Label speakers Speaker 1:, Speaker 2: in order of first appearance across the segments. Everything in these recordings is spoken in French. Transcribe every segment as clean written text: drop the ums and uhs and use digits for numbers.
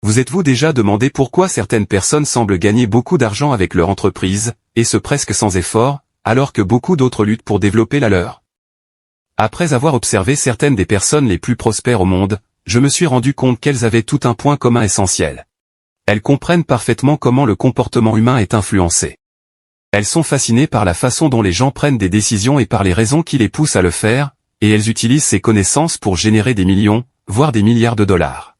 Speaker 1: Vous êtes-vous déjà demandé pourquoi certaines personnes semblent gagner beaucoup d'argent avec leur entreprise, et ce presque sans effort, alors que beaucoup d'autres luttent pour développer la leur? Après avoir observé certaines des personnes les plus prospères au monde, je me suis rendu compte qu'elles avaient tout un point commun essentiel. Elles comprennent parfaitement comment le comportement humain est influencé. Elles sont fascinées par la façon dont les gens prennent des décisions et par les raisons qui les poussent à le faire, et elles utilisent ces connaissances pour générer des millions, voire des milliards de dollars.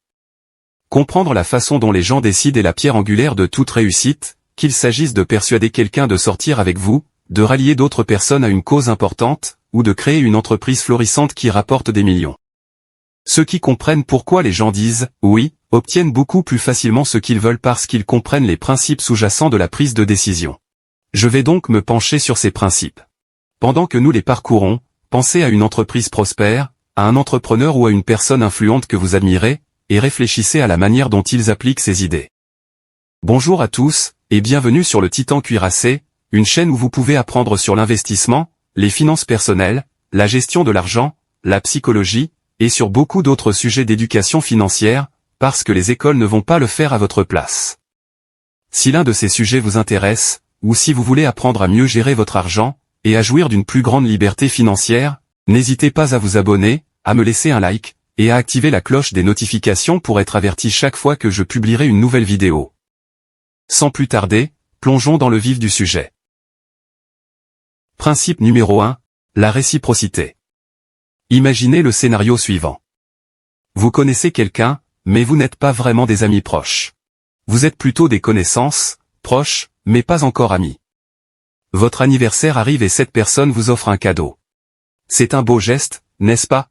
Speaker 1: Comprendre la façon dont les gens décident est la pierre angulaire de toute réussite, qu'il s'agisse de persuader quelqu'un de sortir avec vous, de rallier d'autres personnes à une cause importante, ou de créer une entreprise florissante qui rapporte des millions. Ceux qui comprennent pourquoi les gens disent « oui » obtiennent beaucoup plus facilement ce qu'ils veulent parce qu'ils comprennent les principes sous-jacents de la prise de décision. Je vais donc me pencher sur ces principes. Pendant que nous les parcourons, pensez à une entreprise prospère, à un entrepreneur ou à une personne influente que vous admirez, et réfléchissez à la manière dont ils appliquent ces idées. Bonjour à tous, et bienvenue sur le Titan Cuirassé, une chaîne où vous pouvez apprendre sur l'investissement, les finances personnelles, la gestion de l'argent, la psychologie, et sur beaucoup d'autres sujets d'éducation financière, parce que les écoles ne vont pas le faire à votre place. Si l'un de ces sujets vous intéresse, ou si vous voulez apprendre à mieux gérer votre argent, et à jouir d'une plus grande liberté financière, n'hésitez pas à vous abonner, à me laisser un like, et à activer la cloche des notifications pour être averti chaque fois que je publierai une nouvelle vidéo. Sans plus tarder, plongeons dans le vif du sujet. Principe numéro 1, la réciprocité. Imaginez le scénario suivant. Vous connaissez quelqu'un, mais vous n'êtes pas vraiment des amis proches. Vous êtes plutôt des connaissances, proches, mais pas encore amis. Votre anniversaire arrive et cette personne vous offre un cadeau. C'est un beau geste, n'est-ce pas?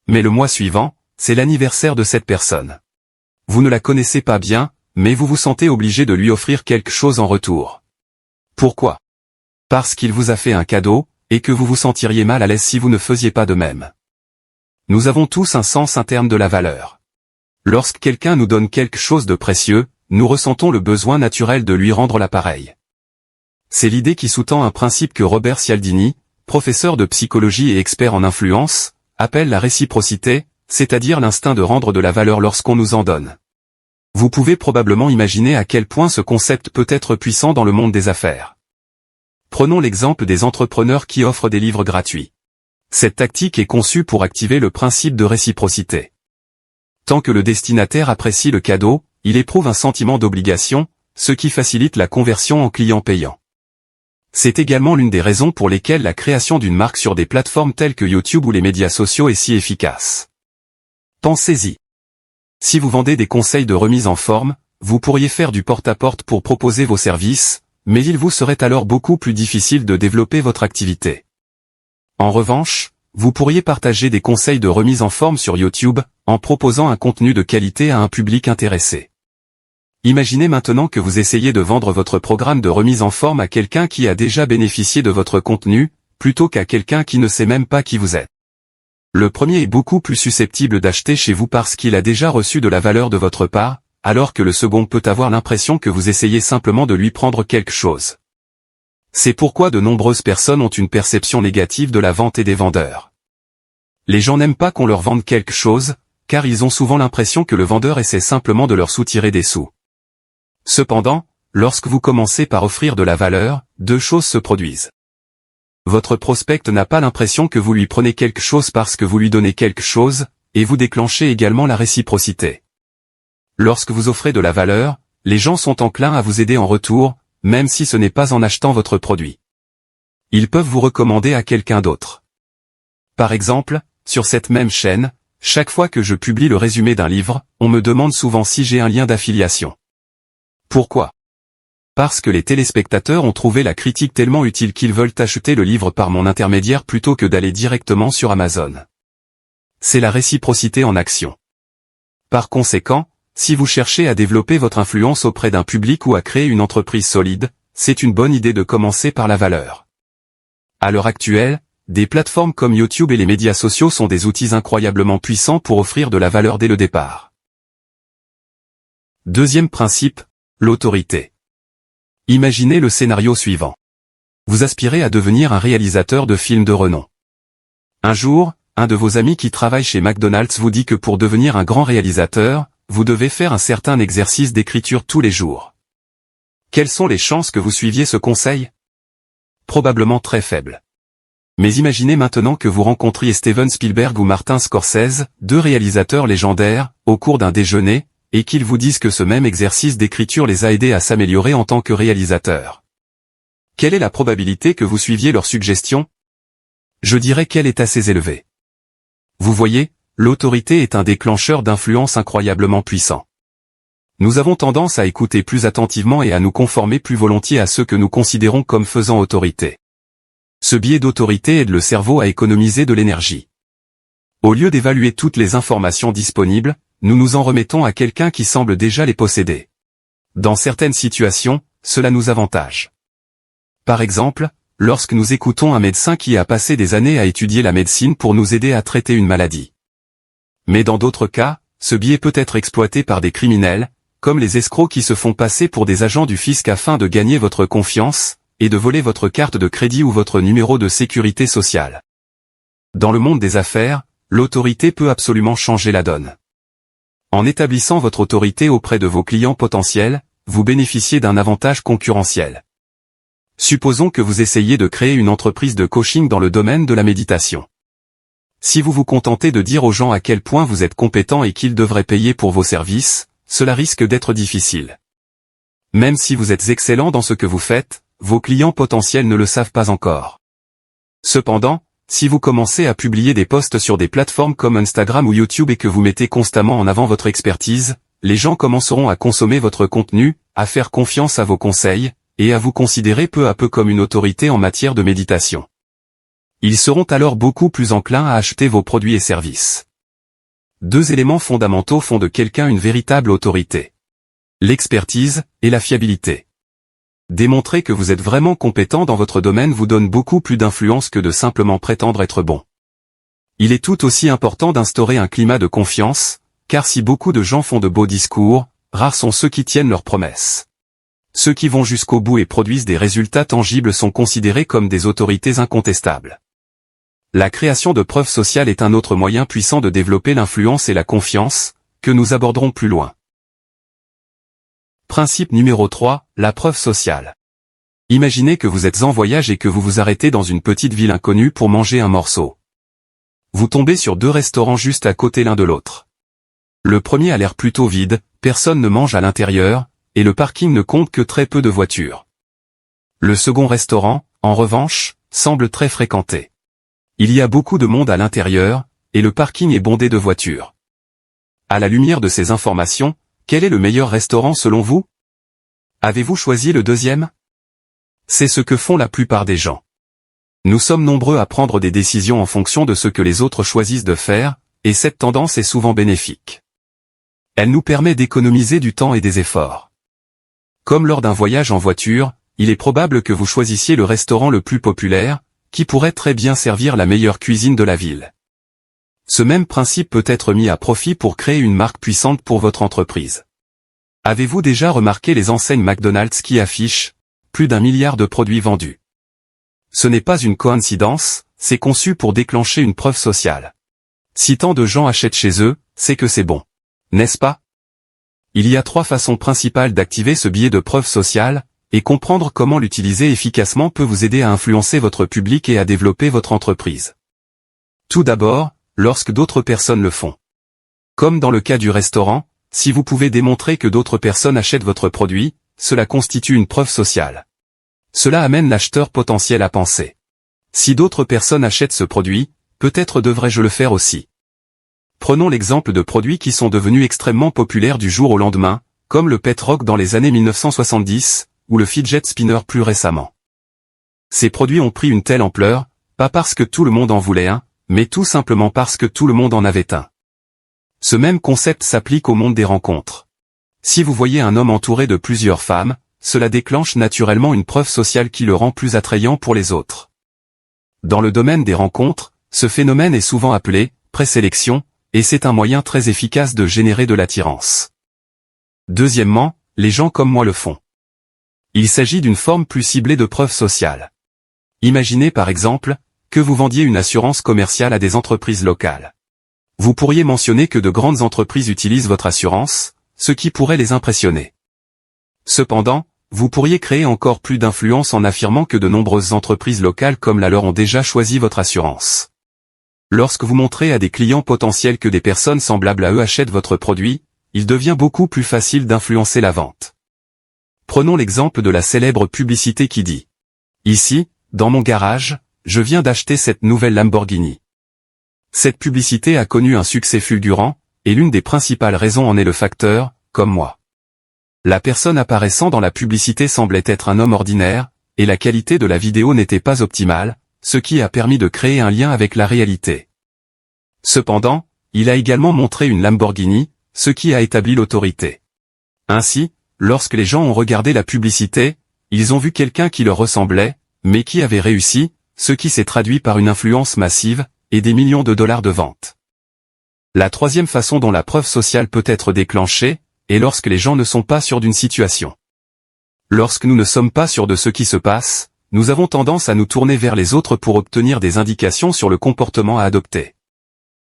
Speaker 1: Mais le mois suivant, c'est l'anniversaire de cette personne. Vous ne la connaissez pas bien, mais vous vous sentez obligé de lui offrir quelque chose en retour. Pourquoi? Parce qu'il vous a fait un cadeau, et que vous vous sentiriez mal à l'aise si vous ne faisiez pas de même. Nous avons tous un sens interne de la valeur. Lorsque quelqu'un nous donne quelque chose de précieux, nous ressentons le besoin naturel de lui rendre l'appareil. C'est l'idée qui sous-tend un principe que Robert Cialdini, professeur de psychologie et expert en influence, appelle la réciprocité, c'est-à-dire l'instinct de rendre de la valeur lorsqu'on nous en donne. Vous pouvez probablement imaginer à quel point ce concept peut être puissant dans le monde des affaires. Prenons l'exemple des entrepreneurs qui offrent des livres gratuits. Cette tactique est conçue pour activer le principe de réciprocité. Tant que le destinataire apprécie le cadeau, il éprouve un sentiment d'obligation, ce qui facilite la conversion en client payant. C'est également l'une des raisons pour lesquelles la création d'une marque sur des plateformes telles que YouTube ou les médias sociaux est si efficace. Pensez-y. Si vous vendez des conseils de remise en forme, vous pourriez faire du porte-à-porte pour proposer vos services, mais il vous serait alors beaucoup plus difficile de développer votre activité. En revanche, vous pourriez partager des conseils de remise en forme sur YouTube, en proposant un contenu de qualité à un public intéressé. Imaginez maintenant que vous essayez de vendre votre programme de remise en forme à quelqu'un qui a déjà bénéficié de votre contenu, plutôt qu'à quelqu'un qui ne sait même pas qui vous êtes. Le premier est beaucoup plus susceptible d'acheter chez vous parce qu'il a déjà reçu de la valeur de votre part, alors que le second peut avoir l'impression que vous essayez simplement de lui prendre quelque chose. C'est pourquoi de nombreuses personnes ont une perception négative de la vente et des vendeurs. Les gens n'aiment pas qu'on leur vende quelque chose, car ils ont souvent l'impression que le vendeur essaie simplement de leur soutirer des sous. Cependant, lorsque vous commencez par offrir de la valeur, deux choses se produisent. Votre prospect n'a pas l'impression que vous lui prenez quelque chose parce que vous lui donnez quelque chose, et vous déclenchez également la réciprocité. Lorsque vous offrez de la valeur, les gens sont enclins à vous aider en retour, même si ce n'est pas en achetant votre produit. Ils peuvent vous recommander à quelqu'un d'autre. Par exemple, sur cette même chaîne, chaque fois que je publie le résumé d'un livre, on me demande souvent si j'ai un lien d'affiliation. Pourquoi? Parce que les téléspectateurs ont trouvé la critique tellement utile qu'ils veulent acheter le livre par mon intermédiaire plutôt que d'aller directement sur Amazon. C'est la réciprocité en action. Par conséquent, si vous cherchez à développer votre influence auprès d'un public ou à créer une entreprise solide, c'est une bonne idée de commencer par la valeur. À l'heure actuelle, des plateformes comme YouTube et les médias sociaux sont des outils incroyablement puissants pour offrir de la valeur dès le départ. Deuxième principe, l'autorité. Imaginez le scénario suivant. Vous aspirez à devenir un réalisateur de films de renom. Un jour, un de vos amis qui travaille chez McDonald's vous dit que pour devenir un grand réalisateur, vous devez faire un certain exercice d'écriture tous les jours. Quelles sont les chances que vous suiviez ce conseil? Probablement très faibles. Mais imaginez maintenant que vous rencontriez Steven Spielberg ou Martin Scorsese, deux réalisateurs légendaires, au cours d'un déjeuner, et qu'ils vous disent que ce même exercice d'écriture les a aidés à s'améliorer en tant que réalisateurs. Quelle est la probabilité que vous suiviez leurs suggestions? Je dirais qu'elle est assez élevée. Vous voyez, l'autorité est un déclencheur d'influence incroyablement puissant. Nous avons tendance à écouter plus attentivement et à nous conformer plus volontiers à ceux que nous considérons comme faisant autorité. Ce biais d'autorité aide le cerveau à économiser de l'énergie. Au lieu d'évaluer toutes les informations disponibles, nous nous en remettons à quelqu'un qui semble déjà les posséder. Dans certaines situations, cela nous avantage. Par exemple, lorsque nous écoutons un médecin qui a passé des années à étudier la médecine pour nous aider à traiter une maladie. Mais dans d'autres cas, ce biais peut être exploité par des criminels, comme les escrocs qui se font passer pour des agents du fisc afin de gagner votre confiance, et de voler votre carte de crédit ou votre numéro de sécurité sociale. Dans le monde des affaires, l'autorité peut absolument changer la donne. En établissant votre autorité auprès de vos clients potentiels, vous bénéficiez d'un avantage concurrentiel. Supposons que vous essayiez de créer une entreprise de coaching dans le domaine de la méditation. Si vous vous contentez de dire aux gens à quel point vous êtes compétent et qu'ils devraient payer pour vos services, cela risque d'être difficile. Même si vous êtes excellent dans ce que vous faites, vos clients potentiels ne le savent pas encore. Cependant, si vous commencez à publier des posts sur des plateformes comme Instagram ou YouTube et que vous mettez constamment en avant votre expertise, les gens commenceront à consommer votre contenu, à faire confiance à vos conseils, et à vous considérer peu à peu comme une autorité en matière de méditation. Ils seront alors beaucoup plus enclins à acheter vos produits et services. Deux éléments fondamentaux font de quelqu'un une véritable autorité. L'expertise et la fiabilité. Démontrer que vous êtes vraiment compétent dans votre domaine vous donne beaucoup plus d'influence que de simplement prétendre être bon. Il est tout aussi important d'instaurer un climat de confiance, car si beaucoup de gens font de beaux discours, rares sont ceux qui tiennent leurs promesses. Ceux qui vont jusqu'au bout et produisent des résultats tangibles sont considérés comme des autorités incontestables. La création de preuves sociales est un autre moyen puissant de développer l'influence et la confiance, que nous aborderons plus loin. Principe numéro 3, la preuve sociale. Imaginez que vous êtes en voyage et que vous vous arrêtez dans une petite ville inconnue pour manger un morceau. Vous tombez sur deux restaurants juste à côté l'un de l'autre. Le premier a l'air plutôt vide, personne ne mange à l'intérieur, et le parking ne compte que très peu de voitures. Le second restaurant, en revanche, semble très fréquenté. Il y a beaucoup de monde à l'intérieur, et le parking est bondé de voitures. À la lumière de ces informations, quel est le meilleur restaurant selon vous? Avez-vous choisi le deuxième? C'est ce que font la plupart des gens. Nous sommes nombreux à prendre des décisions en fonction de ce que les autres choisissent de faire, et cette tendance est souvent bénéfique. Elle nous permet d'économiser du temps et des efforts. Comme lors d'un voyage en voiture, il est probable que vous choisissiez le restaurant le plus populaire, qui pourrait très bien servir la meilleure cuisine de la ville. Ce même principe peut être mis à profit pour créer une marque puissante pour votre entreprise. Avez-vous déjà remarqué les enseignes McDonald's qui affichent plus d'1 milliard de produits vendus? Ce n'est pas une coïncidence, c'est conçu pour déclencher une preuve sociale. Si tant de gens achètent chez eux, c'est que c'est bon. N'est-ce pas? Il y a 3 façons principales d'activer ce biais de preuve sociale, et comprendre comment l'utiliser efficacement peut vous aider à influencer votre public et à développer votre entreprise. Tout d'abord, lorsque d'autres personnes le font. Comme dans le cas du restaurant, si vous pouvez démontrer que d'autres personnes achètent votre produit, cela constitue une preuve sociale. Cela amène l'acheteur potentiel à penser. Si d'autres personnes achètent ce produit, peut-être devrais-je le faire aussi. Prenons l'exemple de produits qui sont devenus extrêmement populaires du jour au lendemain, comme le pet rock dans les années 1970, ou le fidget spinner plus récemment. Ces produits ont pris une telle ampleur, pas parce que tout le monde en voulait un, mais tout simplement parce que tout le monde en avait un. Ce même concept s'applique au monde des rencontres. Si vous voyez un homme entouré de plusieurs femmes, cela déclenche naturellement une preuve sociale qui le rend plus attrayant pour les autres. Dans le domaine des rencontres, ce phénomène est souvent appelé présélection, et c'est un moyen très efficace de générer de l'attirance. Deuxièmement, les gens comme moi le font. Il s'agit d'une forme plus ciblée de preuve sociale. Imaginez par exemple, que vous vendiez une assurance commerciale à des entreprises locales. Vous pourriez mentionner que de grandes entreprises utilisent votre assurance, ce qui pourrait les impressionner. Cependant, vous pourriez créer encore plus d'influence en affirmant que de nombreuses entreprises locales comme la leur ont déjà choisi votre assurance. Lorsque vous montrez à des clients potentiels que des personnes semblables à eux achètent votre produit, il devient beaucoup plus facile d'influencer la vente. Prenons l'exemple de la célèbre publicité qui dit « Ici, dans mon garage, je viens d'acheter cette nouvelle Lamborghini ». Cette publicité a connu un succès fulgurant, et l'une des principales raisons en est le facteur « comme moi ». La personne apparaissant dans la publicité semblait être un homme ordinaire, et la qualité de la vidéo n'était pas optimale, ce qui a permis de créer un lien avec la réalité. Cependant, il a également montré une Lamborghini, ce qui a établi l'autorité. Ainsi, lorsque les gens ont regardé la publicité, ils ont vu quelqu'un qui leur ressemblait, mais qui avait réussi, ce qui s'est traduit par une influence massive, et des millions de dollars de vente. La troisième façon dont la preuve sociale peut être déclenchée, est lorsque les gens ne sont pas sûrs d'une situation. Lorsque nous ne sommes pas sûrs de ce qui se passe, nous avons tendance à nous tourner vers les autres pour obtenir des indications sur le comportement à adopter.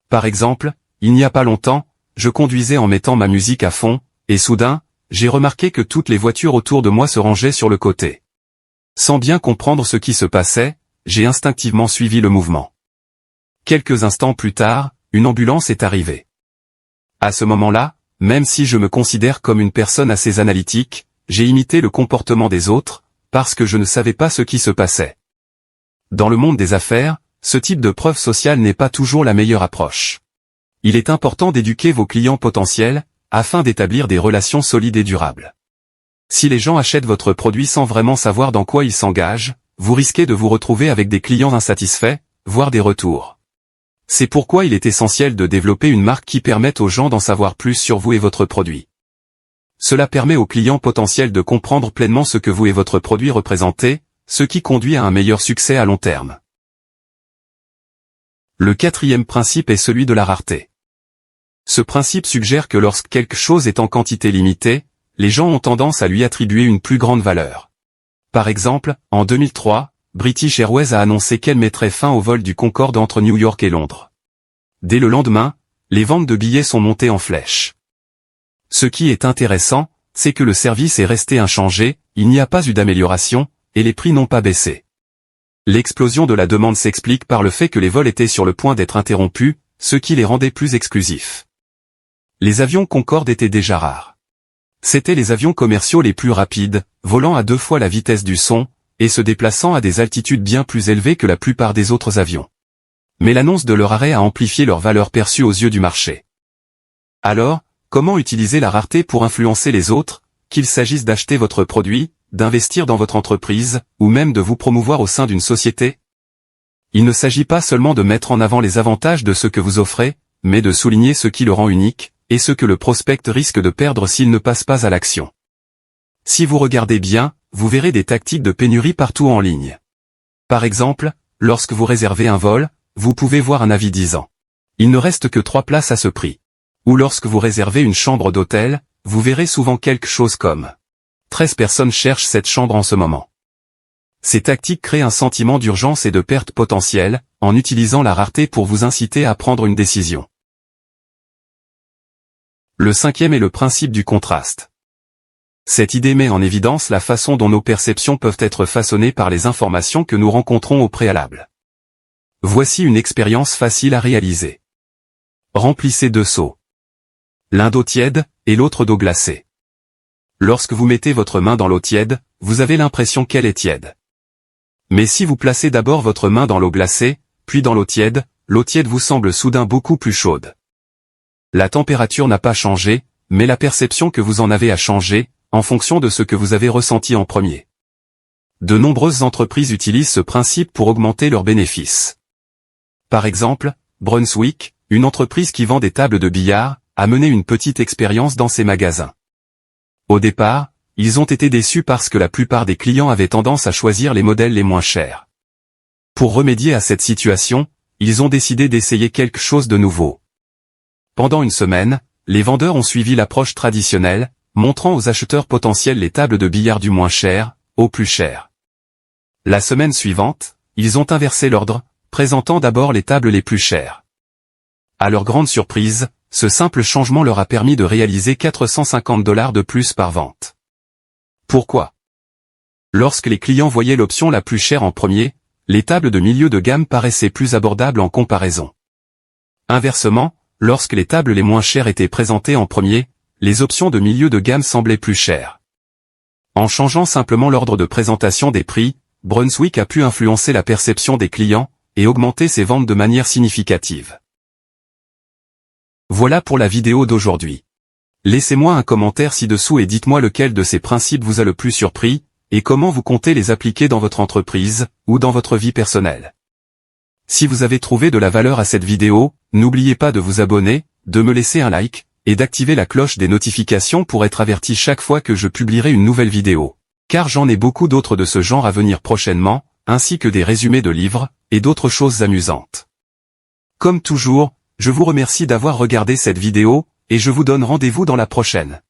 Speaker 1: Par exemple, il n'y a pas longtemps, je conduisais en mettant ma musique à fond, et soudain, j'ai remarqué que toutes les voitures autour de moi se rangeaient sur le côté. Sans bien comprendre ce qui se passait, j'ai instinctivement suivi le mouvement. Quelques instants plus tard, une ambulance est arrivée. À ce moment-là, même si je me considère comme une personne assez analytique, j'ai imité le comportement des autres, parce que je ne savais pas ce qui se passait. Dans le monde des affaires, ce type de preuve sociale n'est pas toujours la meilleure approche. Il est important d'éduquer vos clients potentiels, afin d'établir des relations solides et durables. Si les gens achètent votre produit sans vraiment savoir dans quoi ils s'engagent, vous risquez de vous retrouver avec des clients insatisfaits, voire des retours. C'est pourquoi il est essentiel de développer une marque qui permette aux gens d'en savoir plus sur vous et votre produit. Cela permet aux clients potentiels de comprendre pleinement ce que vous et votre produit représentez, ce qui conduit à un meilleur succès à long terme. Le quatrième principe est celui de la rareté. Ce principe suggère que lorsque quelque chose est en quantité limitée, les gens ont tendance à lui attribuer une plus grande valeur. Par exemple, en 2003, British Airways a annoncé qu'elle mettrait fin au vol du Concorde entre New York et Londres. Dès le lendemain, les ventes de billets sont montées en flèche. Ce qui est intéressant, c'est que le service est resté inchangé, il n'y a pas eu d'amélioration, et les prix n'ont pas baissé. L'explosion de la demande s'explique par le fait que les vols étaient sur le point d'être interrompus, ce qui les rendait plus exclusifs. Les avions Concorde étaient déjà rares. C'étaient les avions commerciaux les plus rapides, volant à 2 fois la vitesse du son, et se déplaçant à des altitudes bien plus élevées que la plupart des autres avions. Mais l'annonce de leur arrêt a amplifié leur valeur perçue aux yeux du marché. Alors, comment utiliser la rareté pour influencer les autres, qu'il s'agisse d'acheter votre produit, d'investir dans votre entreprise, ou même de vous promouvoir au sein d'une société? Il ne s'agit pas seulement de mettre en avant les avantages de ce que vous offrez, mais de souligner ce qui le rend unique, et ce que le prospect risque de perdre s'il ne passe pas à l'action. Si vous regardez bien, vous verrez des tactiques de pénurie partout en ligne. Par exemple, lorsque vous réservez un vol, vous pouvez voir un avis disant « Il ne reste que 3 places à ce prix ». Ou lorsque vous réservez une chambre d'hôtel, vous verrez souvent quelque chose comme « 13 personnes cherchent cette chambre en ce moment ». Ces tactiques créent un sentiment d'urgence et de perte potentielle, en utilisant la rareté pour vous inciter à prendre une décision. Le cinquième est le principe du contraste. Cette idée met en évidence la façon dont nos perceptions peuvent être façonnées par les informations que nous rencontrons au préalable. Voici une expérience facile à réaliser. Remplissez 2 seaux. L'un d'eau tiède, et l'autre d'eau glacée. Lorsque vous mettez votre main dans l'eau tiède, vous avez l'impression qu'elle est tiède. Mais si vous placez d'abord votre main dans l'eau glacée, puis dans l'eau tiède vous semble soudain beaucoup plus chaude. La température n'a pas changé, mais la perception que vous en avez a changé, en fonction de ce que vous avez ressenti en premier. De nombreuses entreprises utilisent ce principe pour augmenter leurs bénéfices. Par exemple, Brunswick, une entreprise qui vend des tables de billard, a mené une petite expérience dans ses magasins. Au départ, ils ont été déçus parce que la plupart des clients avaient tendance à choisir les modèles les moins chers. Pour remédier à cette situation, ils ont décidé d'essayer quelque chose de nouveau. Pendant une semaine, les vendeurs ont suivi l'approche traditionnelle, montrant aux acheteurs potentiels les tables de billard du moins cher, au plus cher. La semaine suivante, ils ont inversé l'ordre, présentant d'abord les tables les plus chères. À leur grande surprise, ce simple changement leur a permis de réaliser 450 $ de plus par vente. Pourquoi? Lorsque les clients voyaient l'option la plus chère en premier, les tables de milieu de gamme paraissaient plus abordables en comparaison. Inversement, lorsque les tables les moins chères étaient présentées en premier, les options de milieu de gamme semblaient plus chères. En changeant simplement l'ordre de présentation des prix, Brunswick a pu influencer la perception des clients et augmenter ses ventes de manière significative. Voilà pour la vidéo d'aujourd'hui. Laissez-moi un commentaire ci-dessous et dites-moi lequel de ces principes vous a le plus surpris, et comment vous comptez les appliquer dans votre entreprise, ou dans votre vie personnelle. Si vous avez trouvé de la valeur à cette vidéo, n'oubliez pas de vous abonner, de me laisser un like, et d'activer la cloche des notifications pour être averti chaque fois que je publierai une nouvelle vidéo. Car j'en ai beaucoup d'autres de ce genre à venir prochainement, ainsi que des résumés de livres, et d'autres choses amusantes. Comme toujours, je vous remercie d'avoir regardé cette vidéo, et je vous donne rendez-vous dans la prochaine.